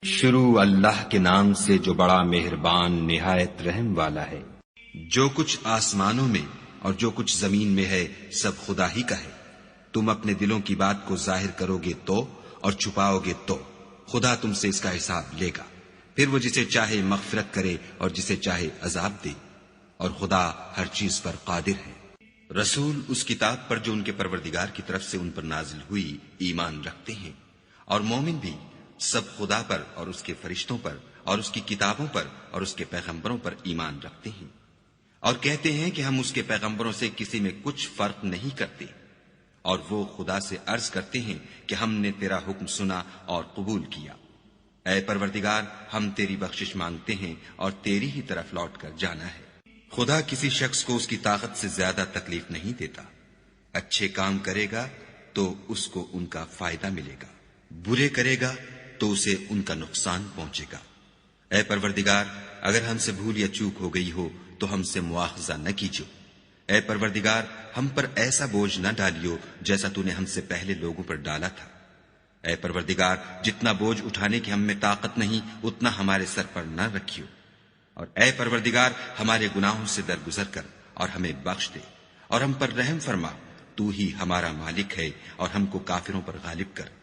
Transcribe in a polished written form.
شروع اللہ کے نام سے جو بڑا مہربان نہایت رحم والا ہے۔ جو کچھ آسمانوں میں اور جو کچھ زمین میں ہے سب خدا ہی کا ہے۔ تم اپنے دلوں کی بات کو ظاہر کرو گے تو اور چھپاؤ گے تو خدا تم سے اس کا حساب لے گا، پھر وہ جسے چاہے مغفرت کرے اور جسے چاہے عذاب دے، اور خدا ہر چیز پر قادر ہے۔ رسول اس کتاب پر جو ان کے پروردگار کی طرف سے ان پر نازل ہوئی ایمان رکھتے ہیں، اور مومن بھی سب خدا پر اور اس کے فرشتوں پر اور اس کی کتابوں پر اور اس کے پیغمبروں پر ایمان رکھتے ہیں، اور کہتے ہیں کہ ہم اس کے پیغمبروں سے کسی میں کچھ فرق نہیں کرتے، اور وہ خدا سے عرض کرتے ہیں کہ ہم نے تیرا حکم سنا اور قبول کیا۔ اے پروردگار، ہم تیری بخشش مانگتے ہیں اور تیری ہی طرف لوٹ کر جانا ہے۔ خدا کسی شخص کو اس کی طاقت سے زیادہ تکلیف نہیں دیتا۔ اچھے کام کرے گا تو اس کو ان کا فائدہ ملے گا، برے کرے گا تو اسے ان کا نقصان پہنچے گا۔ اے پروردگار، اگر ہم سے بھول یا چوک ہو گئی ہو تو ہم سے مواخذہ نہ کیجو۔ اے پروردگار، ہم پر ایسا بوجھ نہ ڈالیو جیسا تو نے ہم سے پہلے لوگوں پر ڈالا تھا۔ اے پروردگار، جتنا بوجھ اٹھانے کی ہم میں طاقت نہیں اتنا ہمارے سر پر نہ رکھیو، اور اے پروردگار ہمارے گناہوں سے درگزر کر اور ہمیں بخش دے، اور ہم پر رحم فرما، تو ہی ہمارا مالک ہے اور ہم کو کافروں پر غالب کر۔